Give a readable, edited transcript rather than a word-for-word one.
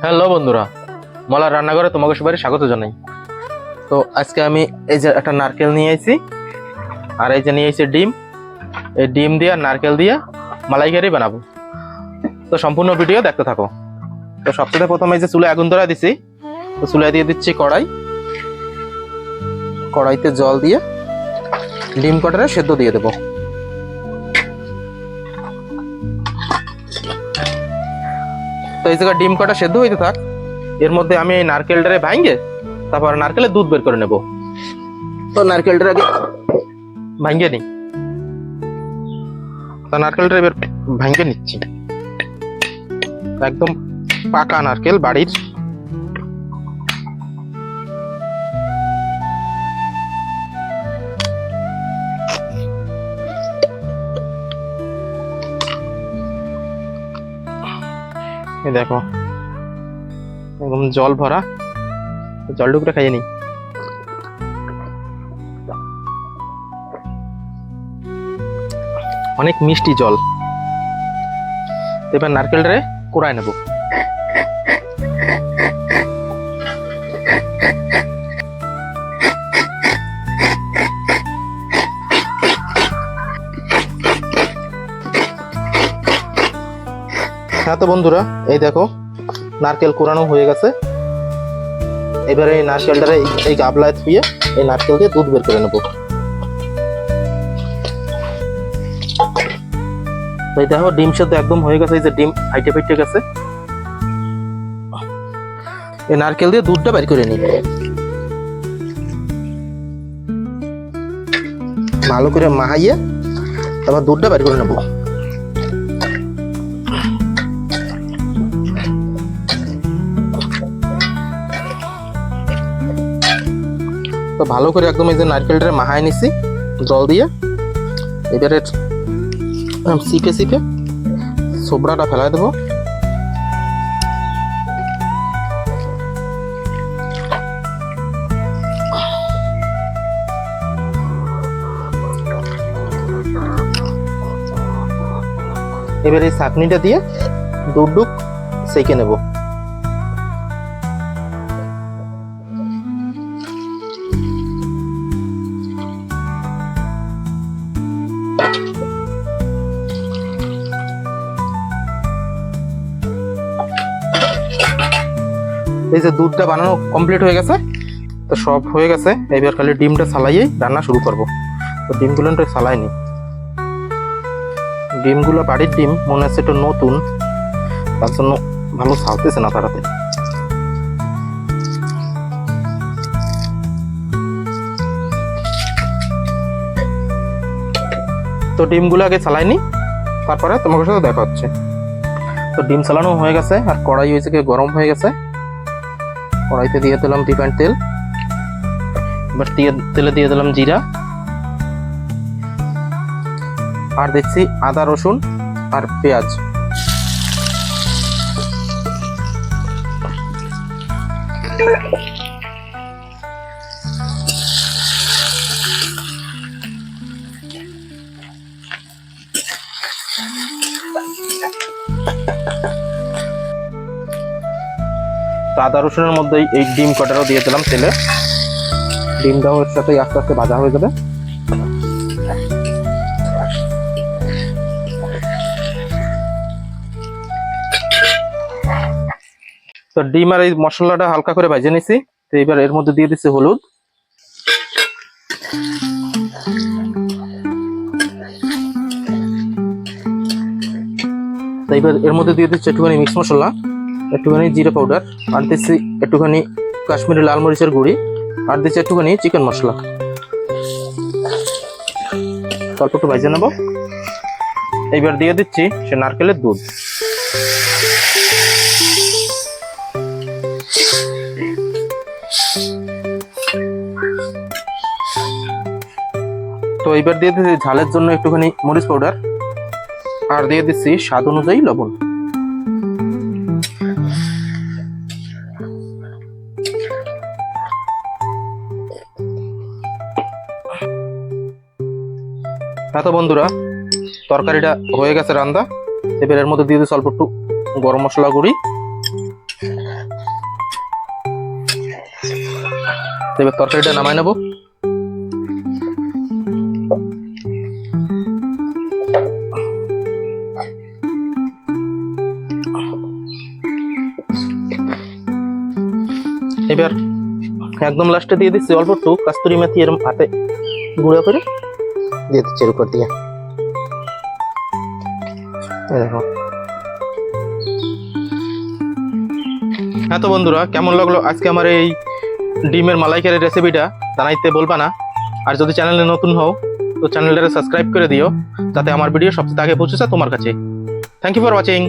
Hello বন্ধুরা, মলার রান্নাঘরে তোমাকে সবাই স্বাগত জানাই। তো আজকে আমি এই যে একটা নারকেল নিয়ে আইছি, আর এই যে নিয়ে আইছি ডিম। এই ডিম দিয়ে আর নারকেল দিয়ে মালাইকারি বানাবো। তো সম্পূর্ণ ভিডিও দেখতে থাকো। তো সবচেয়ে প্রথমে এই যে চুলে আগুন ধরা দিছি, তো চুলে দিয়ে দিচ্ছি কড়াই। কড়াইতে জল দিয়ে ডিম কটারে সেদ্ধ দিয়ে দেবো। তো এই জায়গায় ডিম কটা সেদ্ধ হইতে থাক, এর মধ্যে আমি এই নারকেলটারে ভাঙে তারপর নারকেলের দুধ বের করে নেব। তো নারকেলটা আগে ভাঙে নি, তো নারকেলটা এবার ভাঙে নিচ্ছি। একদম পাকা নারকেল বাড়ির। এই দেখো একদম জল ভরা, জলটুকুটা খাইয়ে নি। অনেক মিষ্টি জল। এবার নারকেলটারে কুড়ায় নেব। হ্যাঁ তো বন্ধুরা, এই দেখো নারকেল কুড়ানো হয়ে গেছে। এবারে এই নারকেলটারে এই গাবলায় ধুয়ে এই নারকেল দিয়ে দুধ বের করে নেব। এই দেখো ডিম সেদ্ধ একদম হয়ে গেছে, এই যে ডিম ফাইটে ফাইটে গেছে। এই নারকেল দিয়ে দুধটা বের করে নিই, ভালো করে মাহাইয়ে তারপর দুধটা বের করে নেব। তো ভালো করে একদম এই যে নারকেলটা মাহাই নিছি জল দিয়ে। এবারে সিপে সিপে ছোবড়াটা ফেলাই দেবো। এবার এই ছাঁকনিটা দিয়ে দুধ সেকে নেব। এই যে দুধটা বানানো কমপ্লিট হয়ে গেছে, তো সব হয়ে গেছে। এবার খালি ডিমটা ছালাইয়েই রান্না শুরু করব। তো ডিমগুলো ছালাই নি, ডিমগুলো বাড়ির ডিম মনে হচ্ছে একটু নতুন, তার জন্য ভালো ছালতেছে না তাড়াতাড়ি। তো ডিমগুলো আগে ছালাই নি, তারপরে তোমার সাথে দেখা হচ্ছে। তো ডিম চালানো হয়ে গেছে, আর কড়াই হয়েছে গরম হয়ে গেছে। কড়াইতে দিয়ে দিলাম রিফাইন্ড তেল। এবার তেলে দিয়ে দিলাম জিরা, আর দিচ্ছি আদা রসুন আর পেঁয়াজ। আদা রসুনের মধ্যে এই ডিম কটারও দিয়ে দিলাম তেলে। ডিমটাও এর সাথে আস্তে আস্তে ভাজা হয়ে যাবে। তো ডিম আর এই মশলাটা হালকা করে ভেজে নিছি। তো এবার এর মধ্যে দিয়ে দিচ্ছি হলুদ, তো এবার এর মধ্যে দিয়ে দিচ্ছি একটুখানি মিক্স মশলা, একটুখানি জিরা পাউডার, আর দিচ্ছি একটুখানি কাশ্মীরি লাল মরিচের গুঁড়ি, আর দিচ্ছি একটুখানি চিকেন মশলা। অল্প একটু ভেজে নেব। এইবার দিয়ে দিচ্ছি সে নারকেলের দুধ। তো এইবার দিয়ে দিচ্ছি ঝালের জন্য একটুখানি মরিচ পাউডার, আর দিয়ে দিচ্ছি স্বাদ অনুযায়ী লবণ। হ্যাঁ তো বন্ধুরা, তরকারিটা হয়ে গেছে রান্না। এবার এর মধ্যে দিয়ে দিচ্ছি অল্প একটু গরম মশলা গুঁড়ি, এবার তরকারিটা নামাই নেবো। এবার একদম লাস্টে দিয়ে দিচ্ছি অল্প একটু কাস্তুরি মেথি, এরকম হাতে গুঁড়ো করে দিয়ে দিচ্ছি এর উপর দিয়ে। এই দেখো। হ্যাঁ তো বন্ধুরা, কেমন লাগলো আজকে আমার এই ডিমের মালাইকারির রেসিপিটা জানাইতে বলবা না। আর যদি চ্যানেলে নতুন হও তো চ্যানেলটাকে সাবস্ক্রাইব করে দিও, যাতে আমার ভিডিও সবচেয়ে আগে পৌঁছে যায় তোমার কাছে। Thank you for watching.